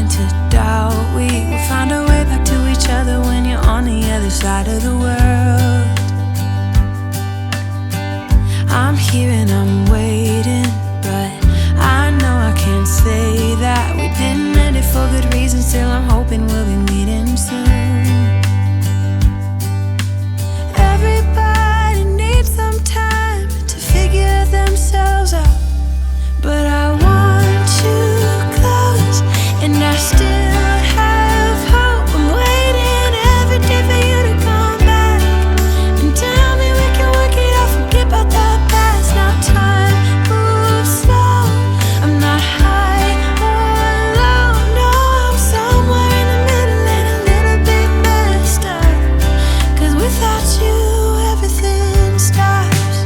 starting to doubt we will find our way back to each other when you're on the other side of the world. I'm here and I'm waiting, but I know I can't say that we didn't end it for good reasons. Still I'm hoping we'll be meeting soon. Everybody needs some time to figure themselves out, but I want you close, and I still have hope. I'm waiting every day for you to come back and tell me we can work it out, forget about the past. Now time moves slow, I'm not high or low, no, I'm somewhere in the middle and a little bit messed up, 'cause without you everything stops.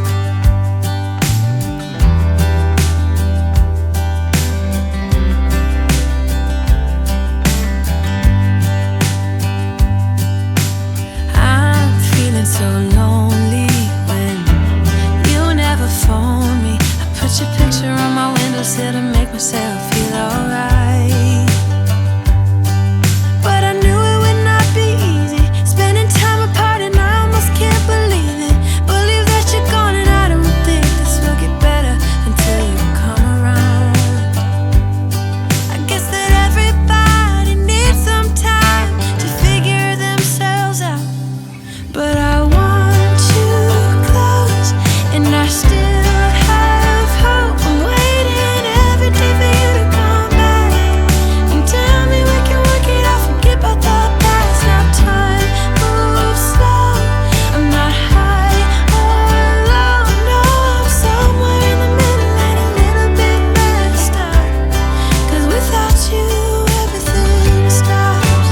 I'm feeling so lonely when you never phone me. I put your picture on my windowsill to make myself feel alright, but I knew it would not be easy, spending time apart, and I almost can't believe it. Believe that you're gone, and I don't think this will get better until you come around. I guess that everybody needs some time to figure themselves out, but I want you close, and I still have hope. I'm waiting every day for you to come back and tell me we can work it out, forget about the past. Now time moves slow, I'm not high or low, no, I'm somewhere in the middle and a little bit messed up, 'cause without you everything stops.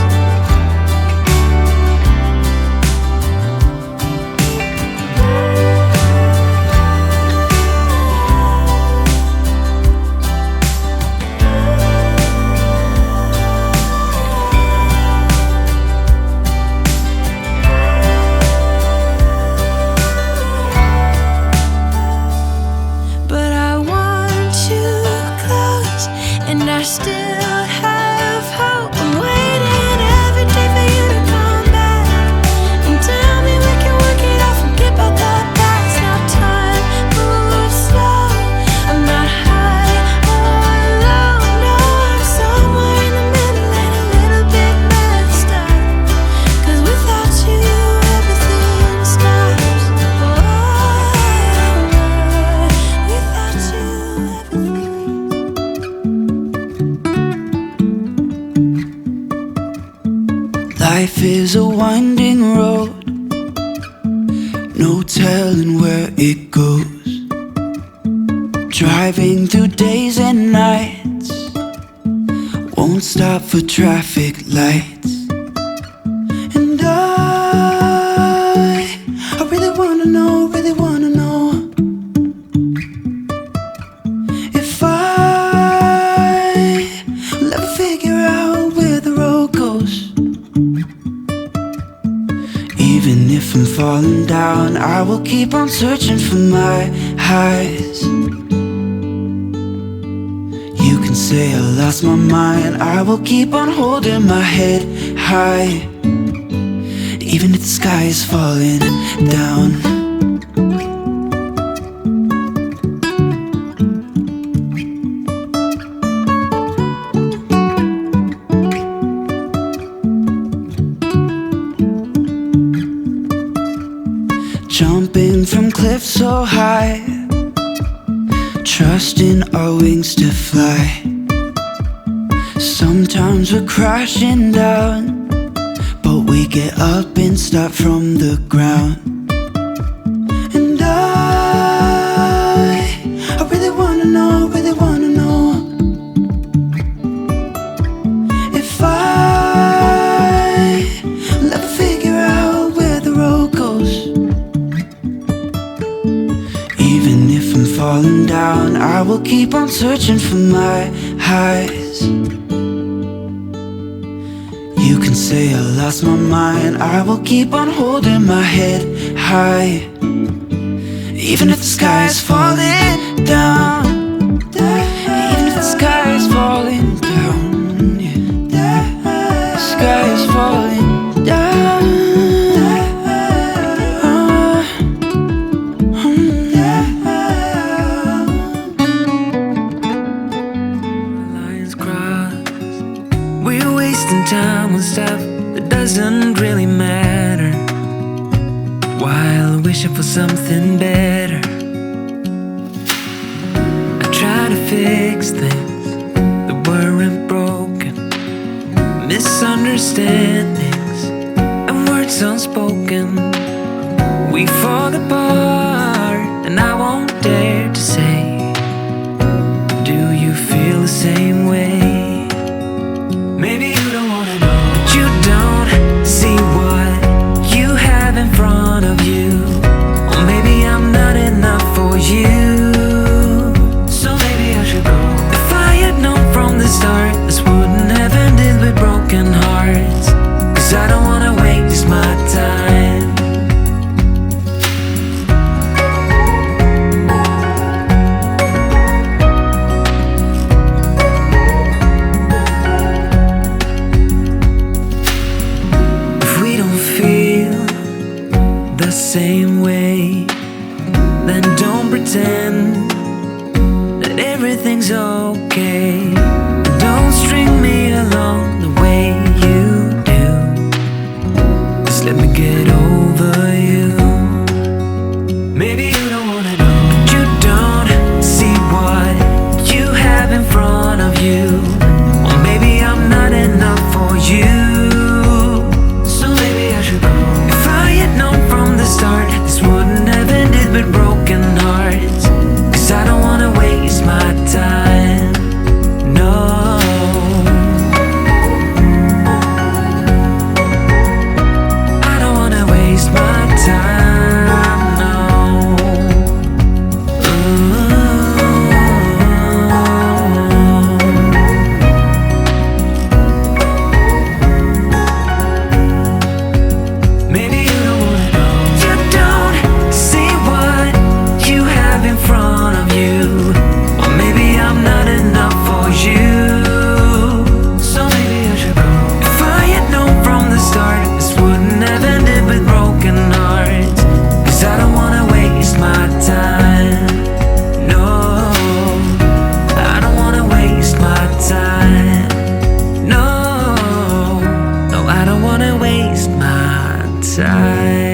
But I want you close, and I still have hope. I'm waiting every day for you to come back and tell me we can work it out, forget about the past. Now time moves slow, I'm not high or low, no, I'm somewhere in the middle and a little bit messed up, 'cause without you everything stops. Oh, without you everything. Life is a winding road, no telling where it goes. Driving through days and nights, won't stop for traffic lights. And I really wanna know if I'll ever figure out where the road goes. Even if I'm falling down, I will keep on searching for my highs. You can say I lost my mind, I will keep on holding my head high, even if the sky is falling down. Jumping from cliffs so high, trusting our wings to fly. Sometimes we're crashing down, but we get up and start from the ground. And I really wanna know if I'll ever figure out where the road goes. Even if I'm falling down, I will keep on searching for my highs. You can say I lost my mind, I will keep on holding my head high, even if the sky is falling down. Even if the sky is falling down, yeah. wasting time on stuff that doesn't really matter, while wishing for something better. I try to fix things that weren't broken, misunderstandings and words unspoken. We fall apart and I won't dare to say, do you feel the same way? Maybe you don't wanna know, but you don't see what you have in front of you. Or maybe I'm not enough for you, so maybe I should go. If I had known from the start, this wouldn't have ended with broken hearts. 'Cause I don't wanna waste my time. Same way, then don't pretend that everything's okay. Don't string me along the way you do. Just let me get over you. Maybe you don't wanna know, but you don't see what you have in front of you. Or maybe I'm not enough for you, so maybe I should go. If I had known from the start, this wouldn't have ended with broken hearts. 'Cause I don't wanna waste my time, no. I don't wanna waste my time, no. Maybe you don't wanna know, you don't see what you have in front of you. Or maybe I'm not enough for you, so maybe I should go. If I had known from the start, this wouldn't have ended with broken hearts. 'Cause I don't wanna waste my time, no. I don't wanna waste my time, no. No, I don't wanna waste my time.